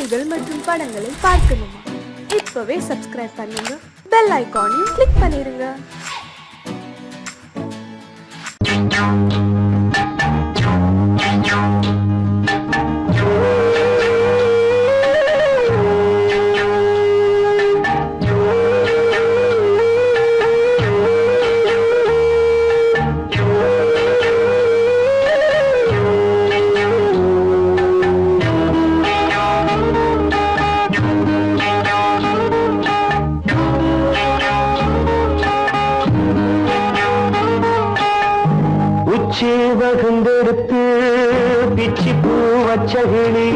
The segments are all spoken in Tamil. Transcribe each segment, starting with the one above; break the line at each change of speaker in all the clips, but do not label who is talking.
பாடல்கள் மற்றும் படங்களை பார்க்கணுமா? இப்பவே சப்ஸ்கிரைப் பண்ணுங்க, பெல் ஐகானையும் கிளிக் பண்ணிருங்க.
வகுந்தெடுத்து பிச்சி பூ வச்சகிளி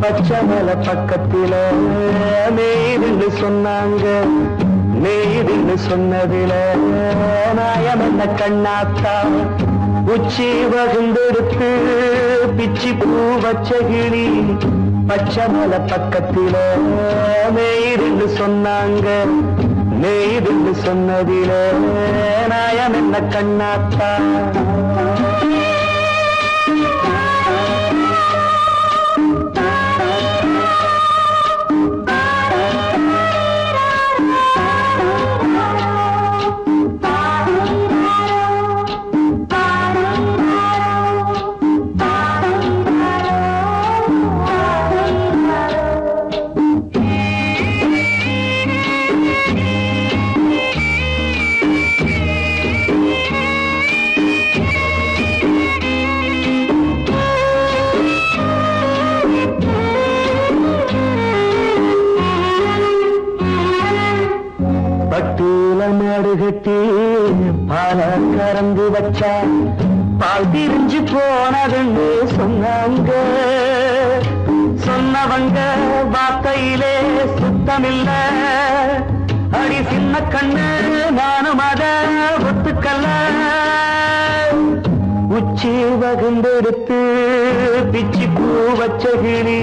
பச்சமல பக்கத்தில நெய்துன்னு சொன்னாங்க. நெய்துன்னு சொன்னதில நாயம் என்ன கண்ணாத்தா. உச்சி வகுந்தெடுத்து பிச்சி பூ வச்சகிளி பச்சமல பக்கத்தில நெய்துன்னு சொன்னாங்க. நெய்துன்னு சொன்னதில நாயம் என்ன கண்ணாத்தா. பட்டூல மாடு கட்டி பால கறந்து வச்சா பால் திரிஞ்சு போனதுன்னு சொன்னாங்க. சொன்னவங்க வார்த்தையிலே சுத்தமில்ல. அடி சின்ன கண்ணு நானும் அத ஒத்துக்கல்ல. உச்சி வகுந்தெடுத்து பிச்சி பூ வச்சகிளி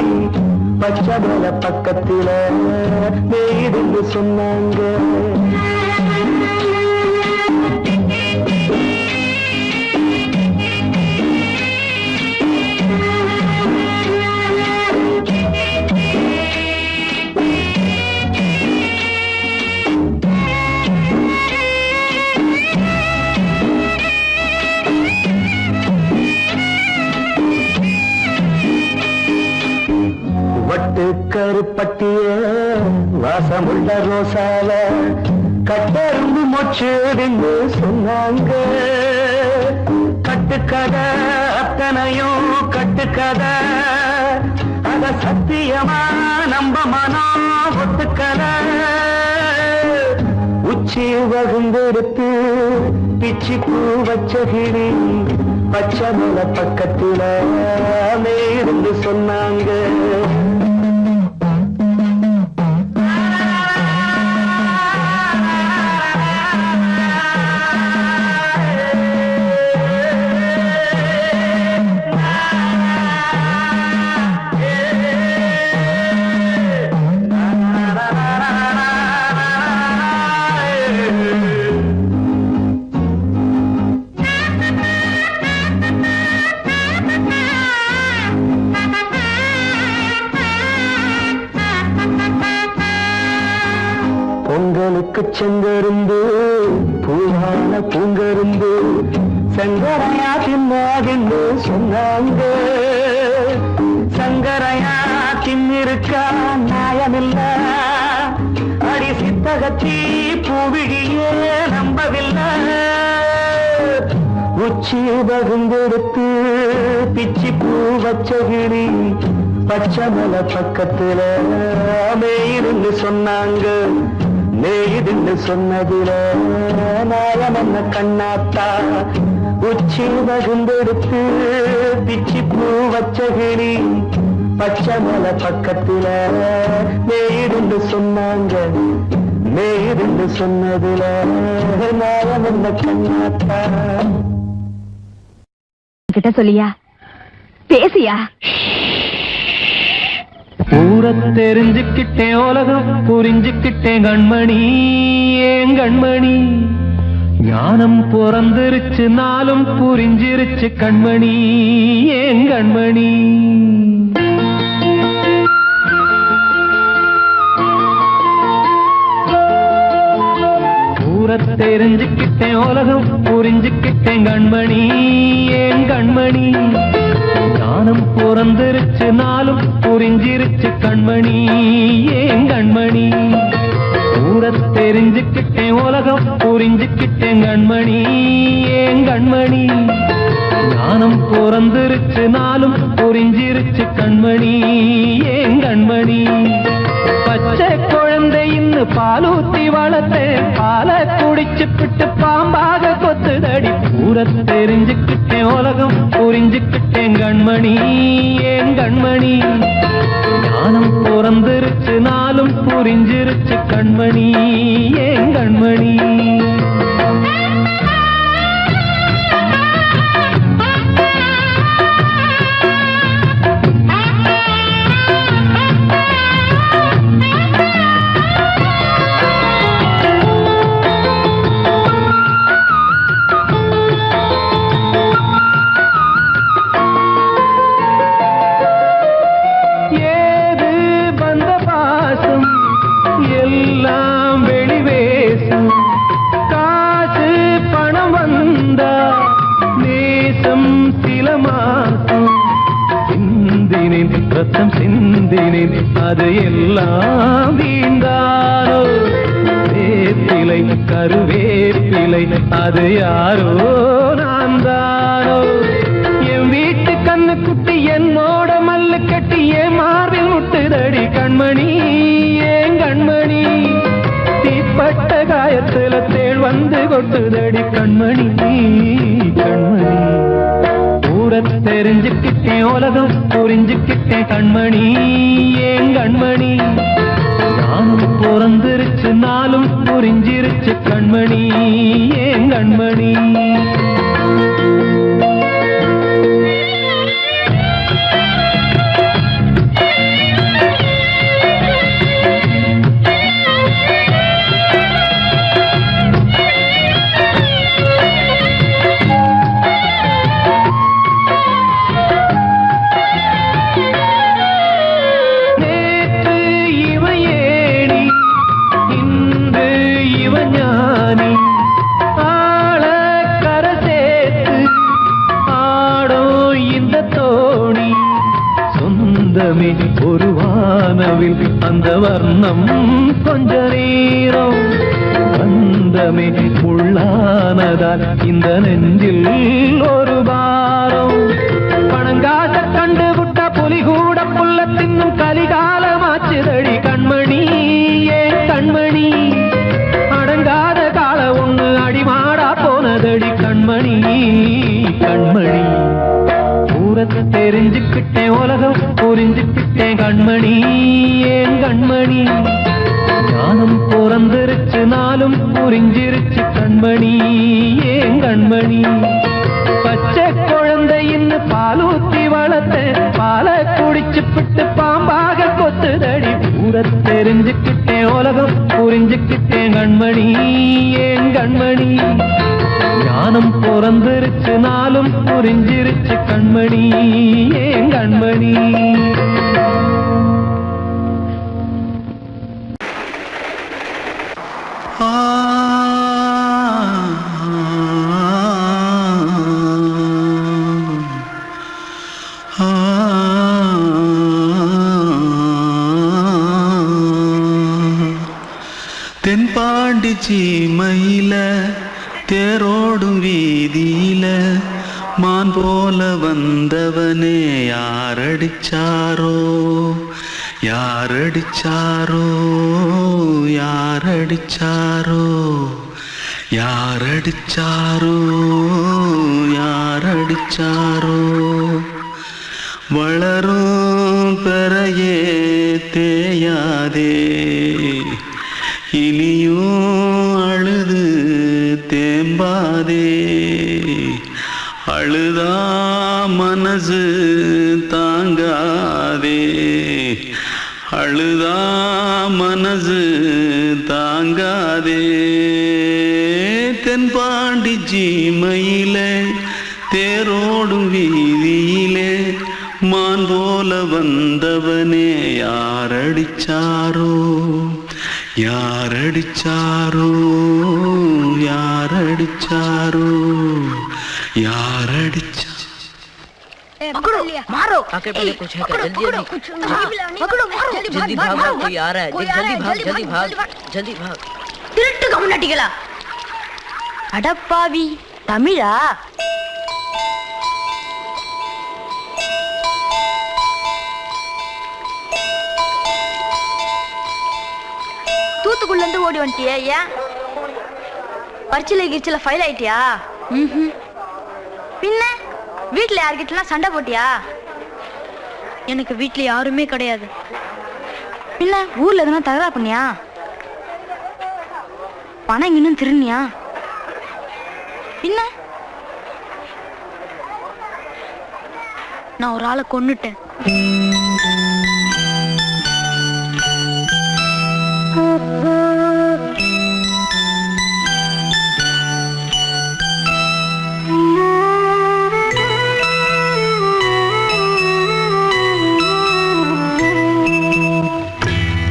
பச்சமல பக்கத்தில நெய்துன்னு சொன்னாங்க. வட்டு கருப்பட்டிய வாசமுள்ள ரோசால கட்டெரும்பு மொச்சுடுன்னு சொன்னாங்க. கட்டுக்கதை அத்தனையும் கட்டுக்கதை, அத சத்தியமா நம்ப மனம் ஒத்துக்கதை. உச்சி வகுந்தெடுத்து பிச்சி பூ வச்சகிளி பச்சமல பக்கத்தில நெய்துன்னு சொன்னாங்க. பொங்கலுக்கு செங்கருந்து பூவான பூங்கருந்து சங்கரையா தின்னாதின்னு சொன்னாங்க. சங்கரையா தின்னிருக்கா நியாயமில்ல. அடி சித்தகத்தி பூவிழியே நம்பவில்லை. உச்சி வகுந்தெடுத்து பிச்சி பூ வச்சகிளி பச்சமல பக்கத்தில நெய்துன்னு சொன்னாங்க. நெய்துன்னு சொன்னதில நாயம் என்ன கண்ணாத்தா. உச்சி வகுந்தெடுத்து பிச்சி பூ வச்சகிளி பச்சமல பக்கத்தில நெய்துன்னு சொன்னாங்க. நெய்துன்னு சொன்னதில நாயம் என்ன கண்ணாத்தா.
கிட்ட சொல்லியா பேசியா?
ஊரை தெரிஞ்சுக்கிட்டேன், உலகம் புரிஞ்சுக்கிட்டேன் கண்மணி. ஏன் கண்மணி ஞானம் பிறந்திருச்சு, நாளும் புரிஞ்சிருச்சு கண்மணி. ஏன் கண்மணி தெரிஞ்சுக்கிட்டேன் உலகம் புரிஞ்சுக்கிட்டேன் கண்மணி ஏன் கண்மணி ஞானம் பிறந்திருச்சு நாளும் புரிஞ்சிருச்சு கண்மணி ஏன் கண்மணி ஊர தெரிஞ்சுக்கிட்டேன் உலகம் புரிஞ்சுக்கிட்டேன் கண்மணி ஏன் கண்மணி ஞானம் பிறந்திருச்சு நாளும் புரிஞ்சிருச்சு கண்மணி ஏன் கண்மணி பச்சை குழந்தை இன்னும் பாலூத்தி வளர்த்தேன் பாலை குடிச்சு பிட்டு பாம்பாக கொத்துதடி ஊர தெரிஞ்சுக்கிட்டேன் உலகம் புரிஞ்சுக்கிட்டேன் கண்மணி ஏன் கண்மணி ஞானம் பிறந்திருச்சு நாளும் புரிஞ்சிருச்சு கண்மணி ஏன் கண்மணி ரத்தம் சிந்தினேன் அது எல்லாம் வீண்டானோ வேப்பிலை கருவேப்பிலை அது யாரோ நான் தானோ என் வீட்டு கண்ணு குட்டி என்னோட மல்லு கட்டி என் மார்பில் முட்டுதடி கண்மணி ஏன் கண்மணி தீப்பட்ட காயத்துல தேள் வந்து கொட்டுதடி கண்மணி கண்மணி தெரிஞ்சுக்கிட்டேன் உலகம் புரிஞ்சுக்கிட்டேன் கண்மணி ஏன் கண்மணி நானும் பிறந்திருச்சு நாளும் புரிஞ்சிருச்சு கண்மணி ஏன் கண்மணி ஒரு வானவில் அந்த வர்ணம் கொஞ்ச நேரம் வந்தமே உள்ளானதால் இந்த நெஞ்சில் ஒரு பாரம் பணங்காச கண்டு விட்ட புலி கூட புல்ல தின்னும் கலிகாலமாச்சுதடி கண்மணி ஏன் கண்மணி அடங்காத கால ஒண்ணு அடிமாடா போனதடி கண்மணி கண்மணி தெரிஞ்சுக்கிட்டேன் உலகம் புரிஞ்சுக்கிட்டேன் கண்மணி ஏன் கண்மணி ஞானம் பிறந்திருச்சு நாளும் புரிஞ்சிருச்சு கண்மணி ஏன் கண்மணி பச்சை குழந்தை இன்னும் பாலூத்தி வளர்த்தேன் பாலை குடிச்சு பிட்டு பாம்பாக கொத்துதடி ஊர தெரிஞ்சுக்கிட்டேன் உலகம் புரிஞ்சுக்கிட்டேன் கண்மணி ஏன் கண்மணி ஞானம் பிறந்திருச்சு நாளும் புரிஞ்சிருச்சு கண்மணி ஏன் கண்மணி
தென்பாண்டி சீமையில தேரோடும் வீதியில மான் போல வந்தவனே யாரடிச்சாரோ யாரடிச்சாரோ யாரடிச்சாரோ யாரடிச்சாரோ யாரடிச்சாரோ வளரும் பெறையே தேயாதே இனியும் அழுது தேம்பாதே அழுதா மனசு தாங்காதே அழுதா மனசு தாங்காதே தென்பாண்டி சீமையிலே தேரோடும் வீதியிலே மான் போல வந்தவனே யாரடிச்சாரோ யாரடிச்சாரோ யாரடிச்சாரோ யாரடிச்சா
मारो आके पहले कुछ है क्या जल्दी पकड़ो मारो जल्दी भाग कोई आ रहा है जल्दी भाग திருட்டு கம்முனட்டிகளா அடப்பாவி தமிழா தூத்துக்குள்ள இருந்து ஓடி வந்துட்டியா ஏன் பரிச்சையில கிரிச்சில ஃபைல் ஆயிட்டியா பின்ன வீட்டுல யார்கிட்டலாம் சண்டை போட்டியா எனக்கு வீட்டுல யாருமே கிடையாது பின்ன ஊர்ல எதுனா தகராறு பண்ணியா பணம் இன்னும் திருநியா பின்ன நான் ஒரு ஆளை கொன்னுட்டேன்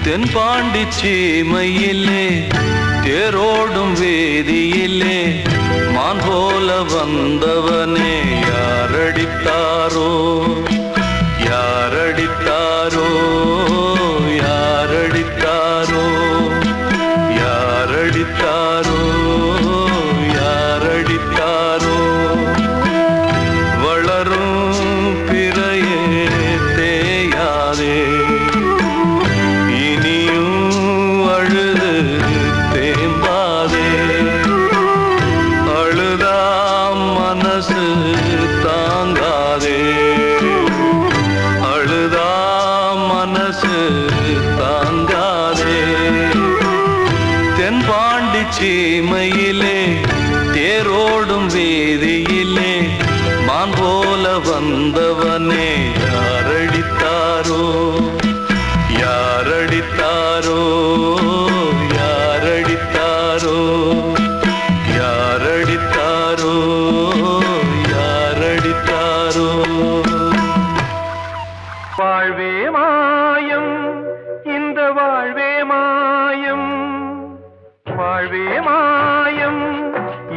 தென்பாண்டி சீமையிலே தேரோடும் வேதியிலே மான் போல வந்தவனே யாரடித்தாரோ யாரடித்தாரோ யாரடித்தாரோ யாரடித்தாரோ யாரடித்தாரோ வளரும் பிறையே தேயாதே சீமையிலே தேரோடும் வேதியிலே மான் போல வந்தவனே யாரடித்தாரோ யாரடித்தாரோ யாரடித்தாரோ யாரடித்தாரோ யாரடித்தாரோ வாழ்வே மாயம் இந்த வாழ்வே மாயம் வாழ்வே மாயம்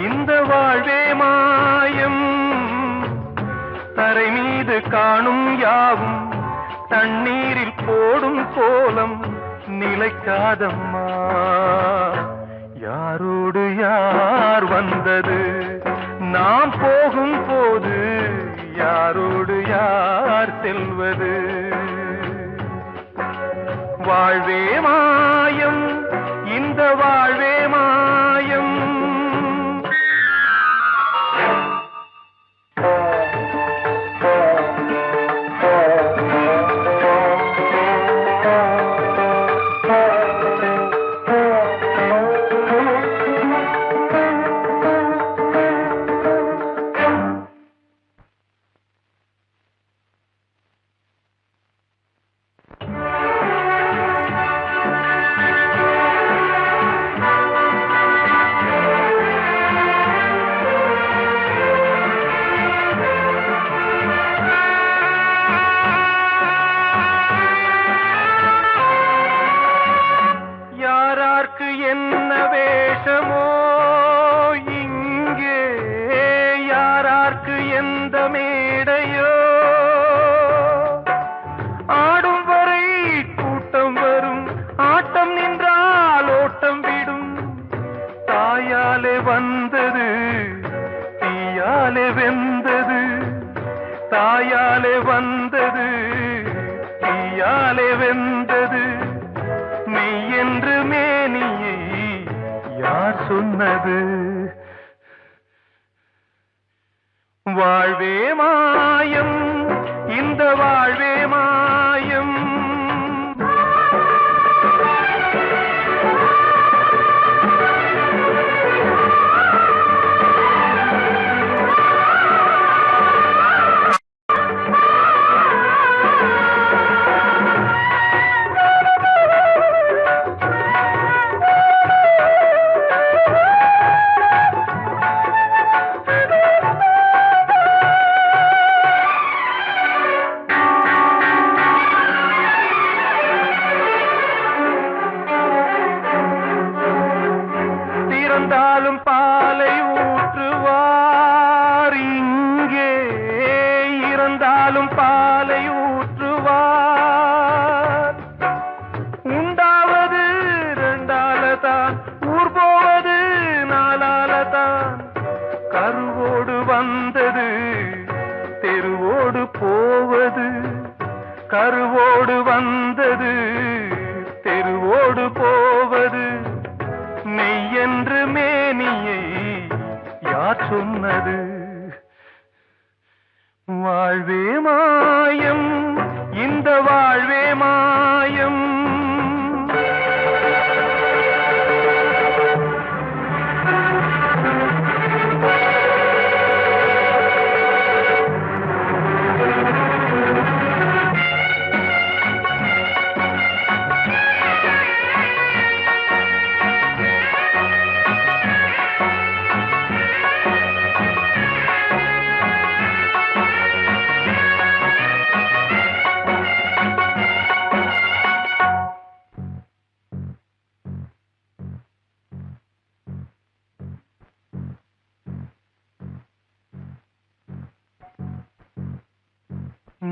இந்த வாழ்வே மாயம் தரை மீது காணும் யாவும் தண்ணீரில் போடும் கோலம் நிலைக்காதம்மா யாரோடு யார் வந்தது நாம் போகும் போது யாரோடு யார் செல்வது வாழ்வே மாயம் இந்த வாழ்வே மாயம் என்ன வேஷமோ இங்கே யாரார்க்கு எந்த மேடையோ ஆடும் வரை கூட்டம் வரும் ஆட்டம் நின்றால் ஓட்டம் விடும் தாயாலே வந்தது தீயாலே வெந்தது தாயாலே வந்தது தீயாலே வெந்தது மெய் என்று மேனியை யார் சொன்னது வாழ்வே மாயம் இந்த வாழ்வே மாயம்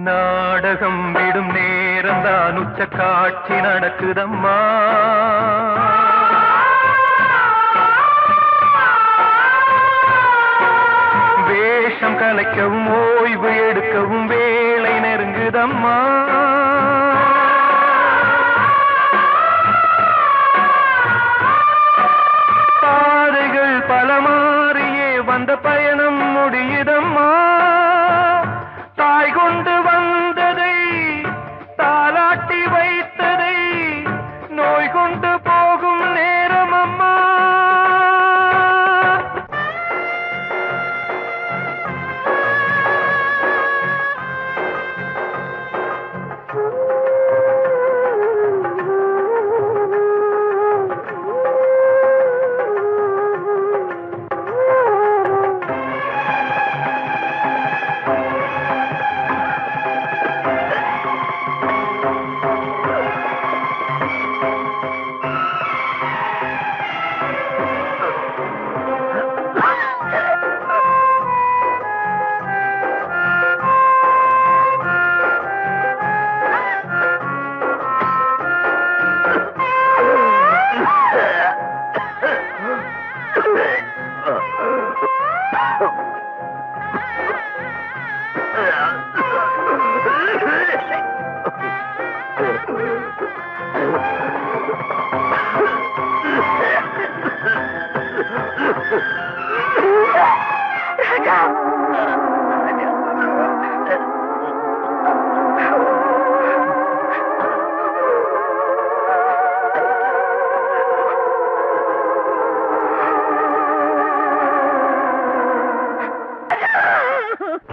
நாடகம் விடும் நேரம் தான் உச்ச காட்சி நடக்குதம்மா. வேஷம் கலைக்கவும் ஓய்வு எடுக்கவும் வேளை நெருங்குதம்மா. பாதைகள் பல மாறியே வந்த பயணம் முடியுதம்மா. தாய் கொண்டு வந்ததை தாலாட்டி வைத்ததை நோய் கொண்டு போகும் நேரம் அம்மா.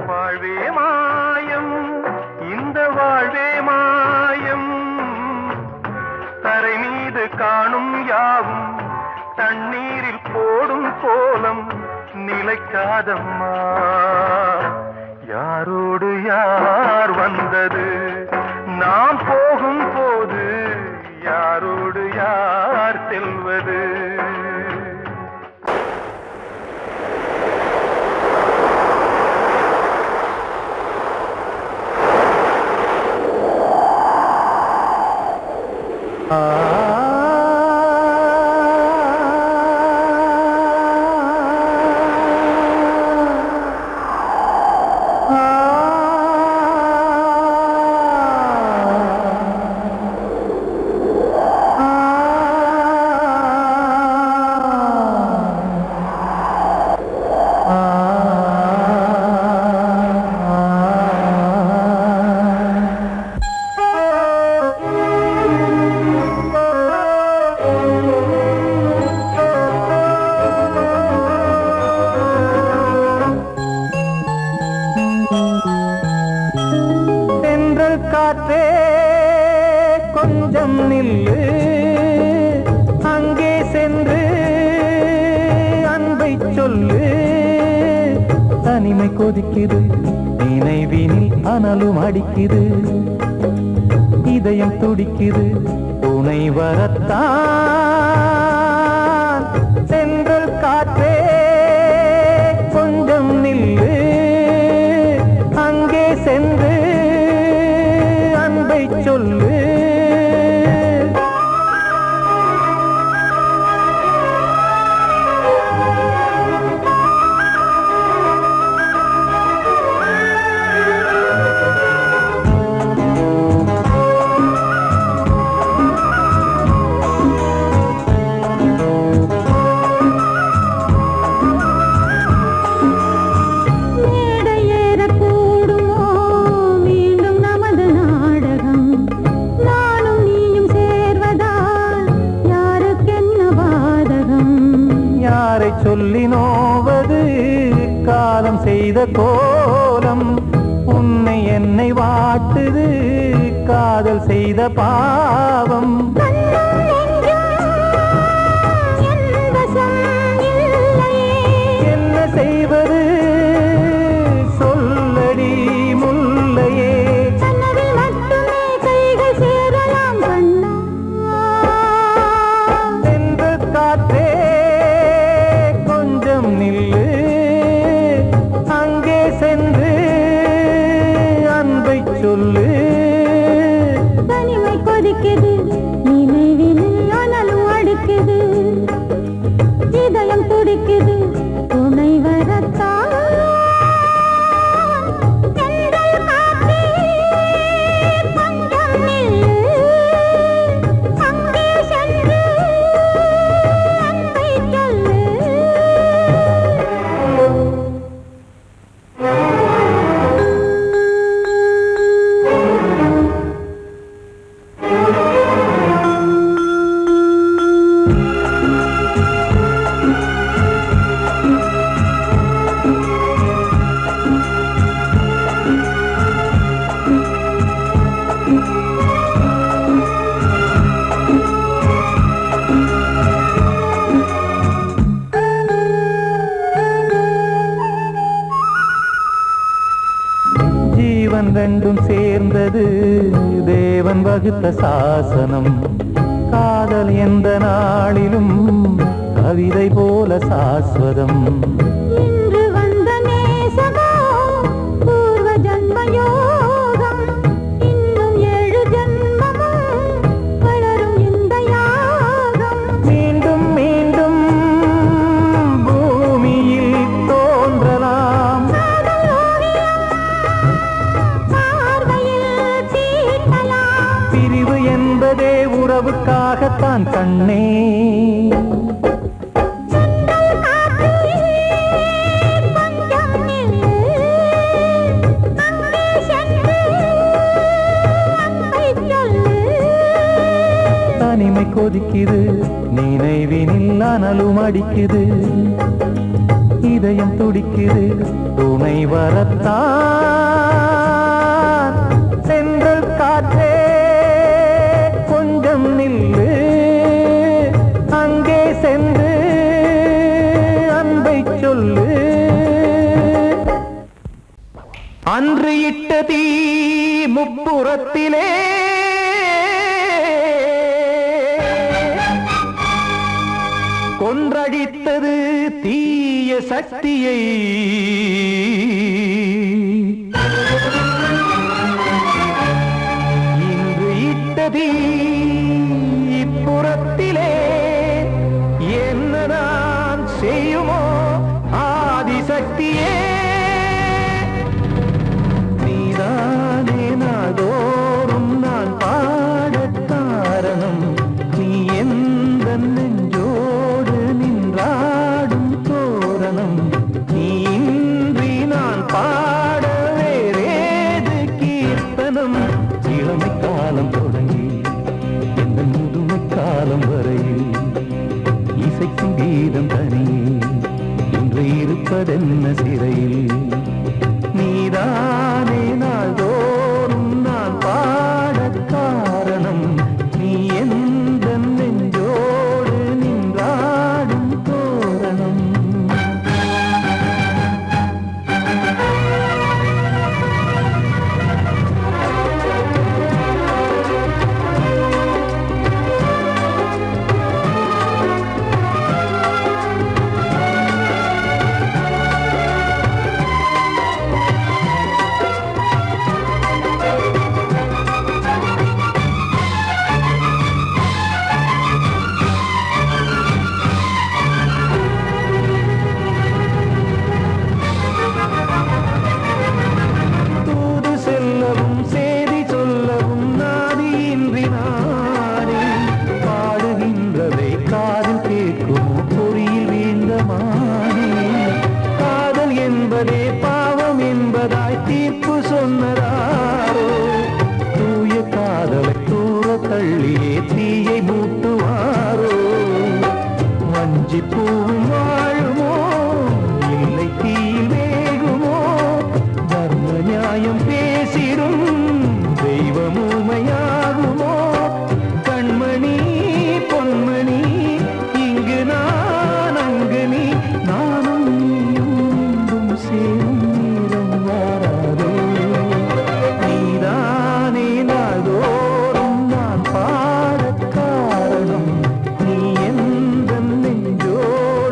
வாழ்வே மாயம், இந்த வாழ்வே மாயம். தரை மீது காணும் யாவும் தண்ணீரில் போடும் கோலம் நிலைக்காதம்மா. யாரோடு யார் வந்தது நாம் போகும் போது, யாரோடு யார் செல்வது. காற்றே கொஞ்சம் நில்லு, அங்கே சென்று அன்பை சொல்லு. தனிமை கொதிக்குது, நினைவினில் அனலும் அடிக்குது. இதயம் துடிக்குது, துணை வரத்தான். சென்றல் காற்றே கொஞ்சம் நில்லு, அங்கே சென்று அன்பை சொல்லு. சொல்லி நோவது காலம் செய்த கோலம், உன்னை என்னை வாட்டுது காதல் செய்த பாவம். என்ன செய்வது சொல்லடி முல்லையே. சென்று காற்றே நில்லு, அங்கே சென்று அன்பை சொல்லு.
துடிக்குது நினைவினில் அனலும் அடிக்குது இதயம் துடிக்குது துணை வரத்தான்
ரெண்டும் சேர்ந்தது தேவன் வகுத்த சாசனம் காதல் எந்த நாளிலும் கவிதை போல சாஸ்வதம்
இன்று வந்த நேசமோ பூர்வ ஜன்மயோகம் இன்னும் 7 ஜன்மமும் வளரும் இந்த யாகம்
மீண்டும் மீண்டும் பூமியில் தோன்றலாம் பிரிவு என்பதே உறவுக்காகத்தான் கண்ணே தனிமை கொதிக்குது நினைவினில் அனலும் அடிக்குது இதயம் துடிக்குது துணை வரத்தான் சென்றல் காற்றே கொஞ்சம் நில்லு அங்கே சென்று அன்பை சொல்லு அன்று இட்ட தீ முப்புறத்திலே கொன்றடித்தது தீய சக்தியை இன்று இட்டதீ இப்புறத்திலே என்னதான் செய்யுமோ ஆதிசக்தியே நீதானே நாள்தோறும் நான் பாடக் காரணம் நீ எந்த நெஞ்சோடு நின்றாடும் தோரணம் நீ இன்றி நான் பாட வேறேது கீர்த்தனம் இளமை காலம் தொடங்கி இந்த முதுமை காலம் வரையில் இசைக்கும் கீதம் தனியே இன்று இருப்பதென்ன சிறையில் நீதானே நாள்தோறும் நான் பாடக் காரணம் நீ எந்த நெஞ்சோடு நின்றாடும் தோரணம் தூது செல்லவும் சேதி சொல்லவும் நாதியின்றி நானே பாடுகின்றதை காதில் கேட்குமோ பொறியில் வீழ்ந்த மானே காதல் என்பதே பாவம் என்பதாய் தீர்ப்பு சொன்னதாரோ தூய காதலை தூர தள்ளியே தீயை மூட்டுவாரோ வஞ்சி பூவும் வாழுமோ இல்லை தீயில் வேகுமோ தர்ம நியாயம் பேசிடும் தெய்வம் ஊமையாகுமோ கண்மணி பொன்மணி இங்கு நான் அங்கு நீ நானும் நீயும் மீண்டும் சேரும் நேரம் வாராதோ நீதானே நாள்தோறும் நான் பாடக் காரணம் நீ எந்த நெஞ்சோடு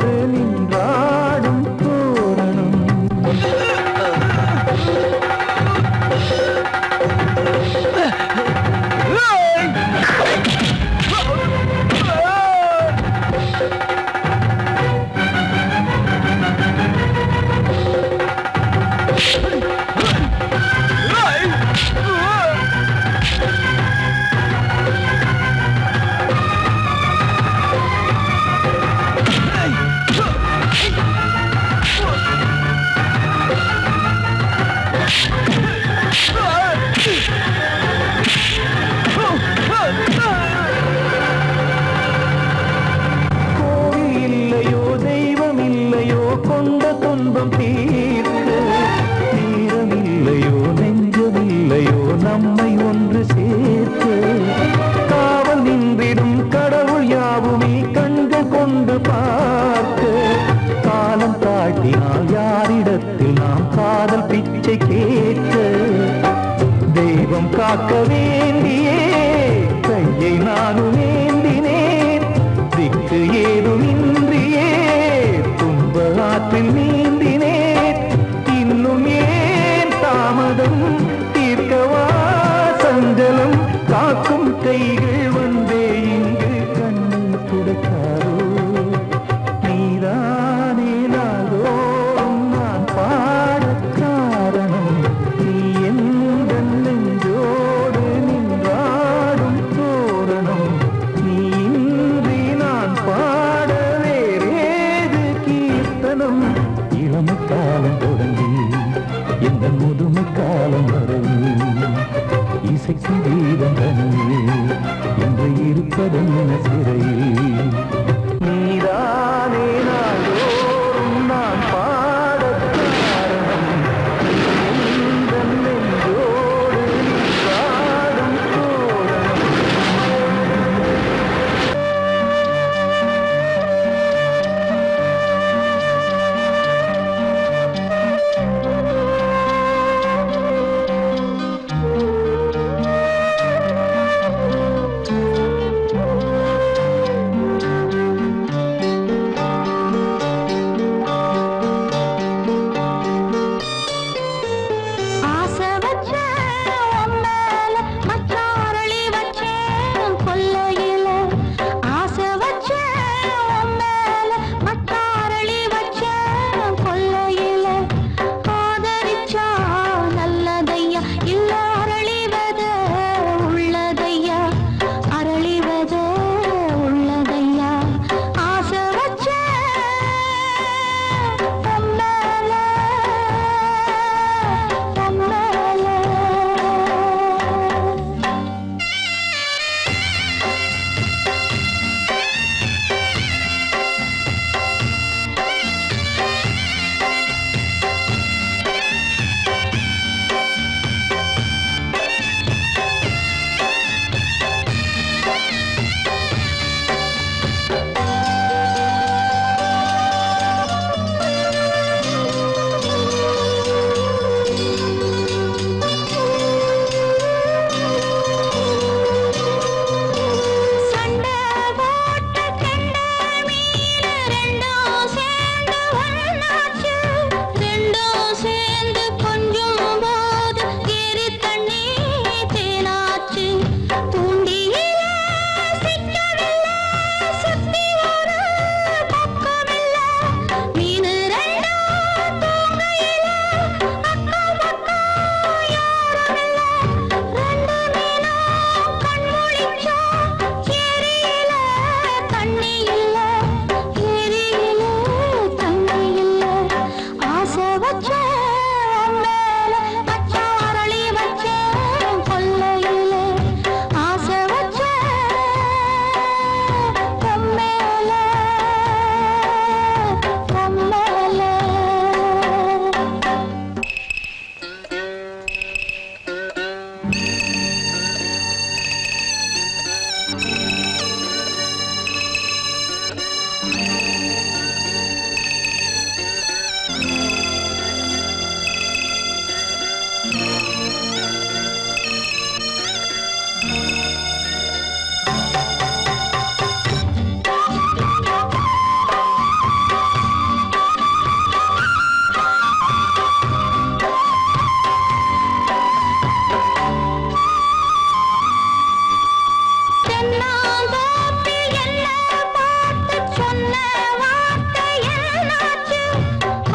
வைப்பதென்ன சிறையில் நீதானே நாள்தோறும் நான் பாடக் காரணம் உந்தன் நெஞ்சோடு நீ பாடும் தோரணம்
ஆசை வச்சேன் உன் மேல, மச்சாரளி வச்சேன் கொல்லையில. ஆசை வச்சேன் உன் மேல, மச்சாரளி வச்சேன் கொல்லையில. ஆதரிச்சா நல்லதையா, இல்ல அரளிவத உள்ளதையா, அரளிவத உள்ளதையா. ஆசை வச்சேன் உன் மேல, உன் மேல. சண்டை போட்ட கெண்டை மீன் ரெண்டும் சேர்ந்து ஒண்ணாச்சு. ரெண்டும் சேர்ந்து கொஞ்சும் போது ஏரி தண்ணி தேனாச்சு. தூண்டியிலே சிக்கவில்லை, சுத்தி ஒரு பக்கமில்லை. மீன் ரெண்டும் தூங்கையிலே அக்கம் பக்கம் யாருமில்லை. ரெண்டு மீனும் கண் முழிச்சா ஏரியில தண்ணி இல்ல, ஏரியில தண்ணி இல்ல. ஆசை வச்சேன் உன் மேல, மச்சாரளி வச்சேன் கொல்லையில. ஆசை வச்சேன் உன் மேல, உன் மேல. தென்னாந்தோப்பில் என்ன பார்த்து சொன்ன வார்த்தை என்னாச்சு?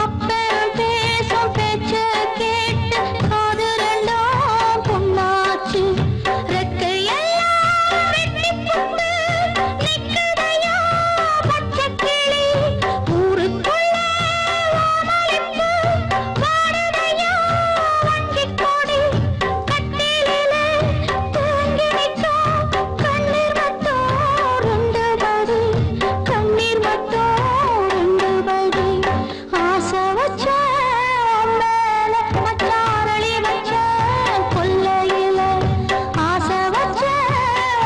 அப்பன் பேசும் பேச்ச கேட்டு காது ரெண்டும் புண்ணாச்சு. ரெக்கையெல்லாம் வெட்டிப் புட்டு நிக்குதையா பச்சைக்கிளி. ஊருக்குள்ள ஓமளிப்பு வாடுதையா வஞ்சிக்கொடி. கட்டிலிலே தூங்கி நிற்கும் கண்ணீர் மட்டும் ரெண்டு படி, கண்ணீர் மட்டும் ரெண்டு படி. ஆசை வச்சேன் உன் மேல, மச்சாரளி வச்சேன் கொல்லையில. ஆசை வச்சேன்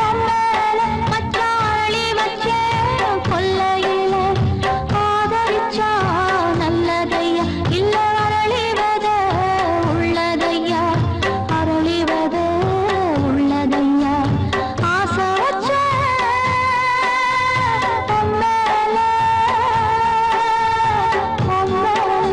உன் மேல, மச்சாரளி வச்சேன் கொல்லையில. ஆதரிச்சா நல்லதையா, இல்ல அரளிவத உள்ளதையா, அரளிவத உள்ளதையா. ஆசை வச்சேன் உன் மேல, உன் மேல.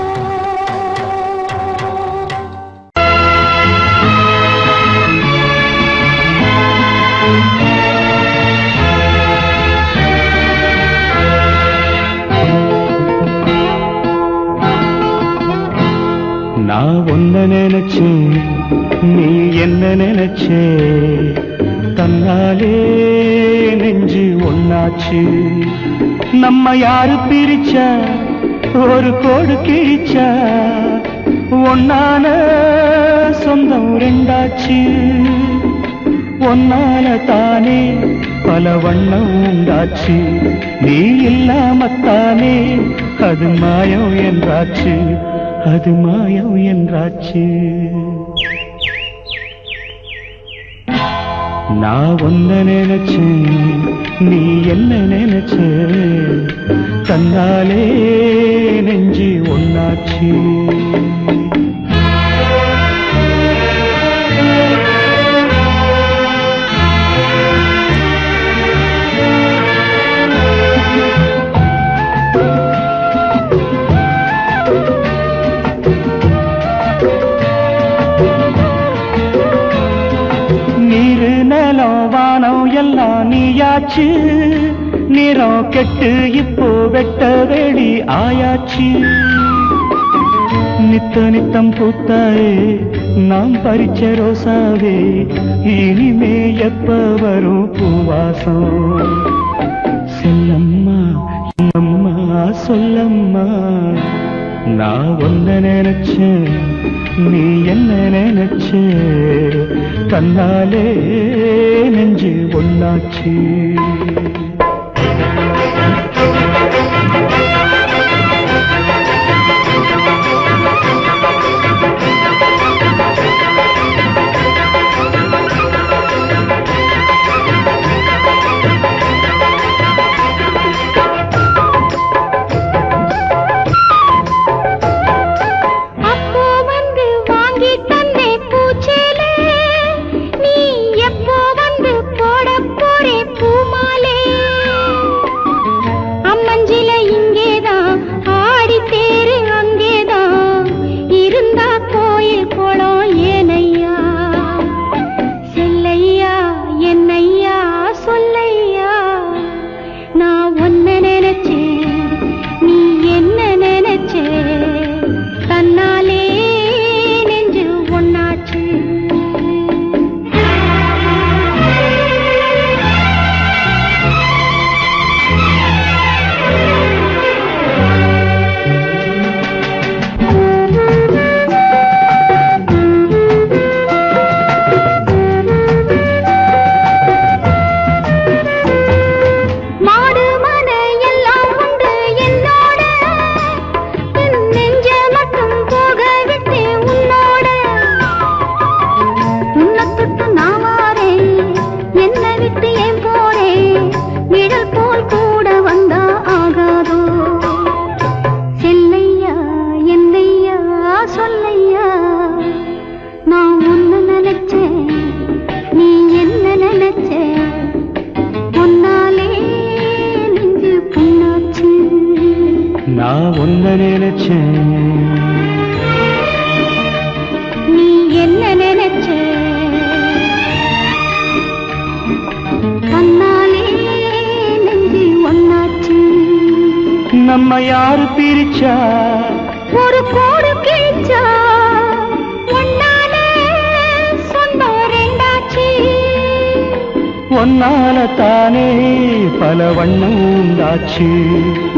நான் ஒன்ன நினைச்சேன், நீ என்ன நினைச்சே, தன்னாலே நெஞ்சு ஒன்னாச்சு. நம்ம யாரு பிரிச்சா, ஒரு கோடு கிழிச்சா, ஒன்னான சொந்தம் ரெண்டாச்சு. ஒன்னால தானே பல பல வண்ணம் உண்டாச்சு நீ இல்லாமத்தானே அது மாயம் என்றாச்சு அது மாயம் என்றாச்சு நான் ஒன்ன நினைச்சேன் நீ என்ன நினைச்ச தன்னாலே நெஞ்சு ஒன்னாச்சு எல்லாம் நீயாச்சு நிறம் கெட்டு இப்போ வெட்ட வெளி ஆயாச்சு நித்த நித்தம் பூத்தாயே நாம் பறிச்ச ரோசாவே இனிமே எப்ப வரும் பூவாசம் செல்லம்மா அம்மா சொல்லம்மா நான் ஒன்ன நினைச்சேன் நீ என்ன நினைச்ச தன்னாலே நெஞ்சு ஒன்னாச்சு நான் ஒன்ன நினைச்சேன்
நீ என்ன நினைச்ச தன்னாலே நெஞ்சு ஒன்னாச்சு
நம்ம யாரு பிரிச்சா
ஒரு கோடு கிழிச்சா ஒன்னாலே சொந்தம் ரெண்டாச்சு
ஒன்னால தானே பல வண்ணம் உண்டாச்சு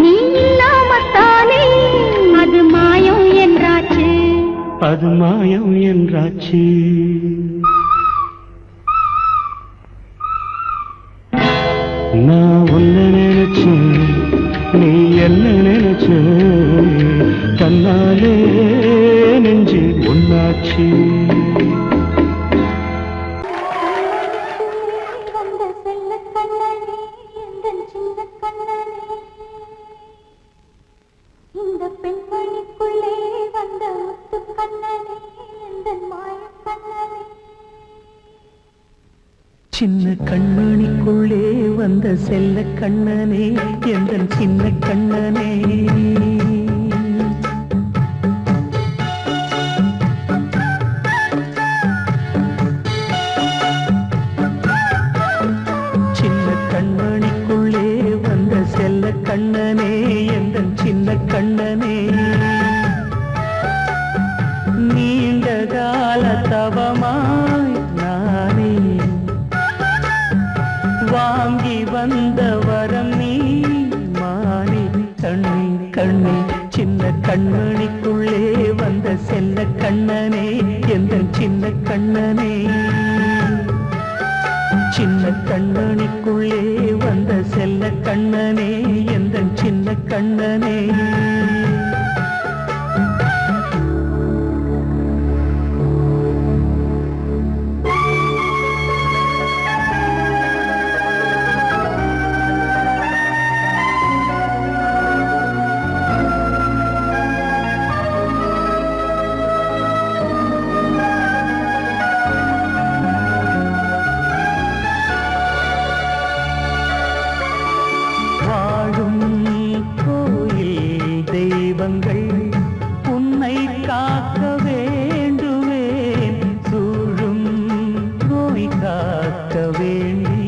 நீ இல்லாமத்தானே அது மாயம் என்றாச்சு
அது மாயம் என்றாச்சு நான் ஒன்ன நினைச்சேன் நீ என்ன நினைச்ச தன்னாலே நெஞ்சு ஒன்னாச்சு
வந்த செல்ல கண்ணனே எந்தன் சின்ன கண்ணனே இந்த பெண்மணிக்குள்ளே வந்த முத்து கண்ணனே எந்தன் மாய கண்ணனே
சின்ன கண்மணிக்குள்ளே வந்த செல்ல கண்ணனே எந்தன் சின்ன கண்ணனே சின்ன கண்மணிக்குள்ளே வந்த செல்ல கண்ணனே எந்தன் சின்ன கண்ணனே நீண்ட கால தவமாய் நானே வாங்கி வந்த வரம் நீ மானே கண்ணே கண்ணே சின்ன கண்மணிக்குள்ளே வந்த செல்ல கண்ணனே எந்த சின்ன கண்ணனே சின்ன கண்மணிக்குள்ளே வந்த செல்ல கண்ணனே எந்தன் சின்ன கண்ணனே வாழும் கோயில் தெய்வங்கள் உன்னை காக்க வேண்டுவேன் சூழும் நோய் காக்க வேண்டி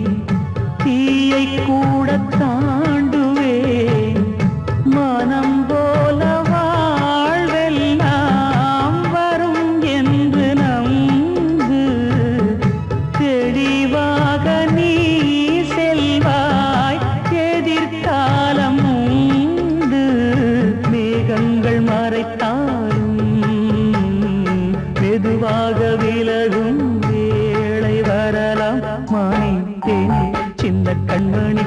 தீயை கூட தாண்டுவேன் மனம் போல வாழ்வெல்லாம் வரும் என்று நம்பு தெளிவாக நீ செல்வாய் எதிர்காலம் உண்டு மேகங்கள் மறைத்தாலும் மெதுவாக விலகும் வேளை வரலாம் மானே தேனே சின்ன கண்மணி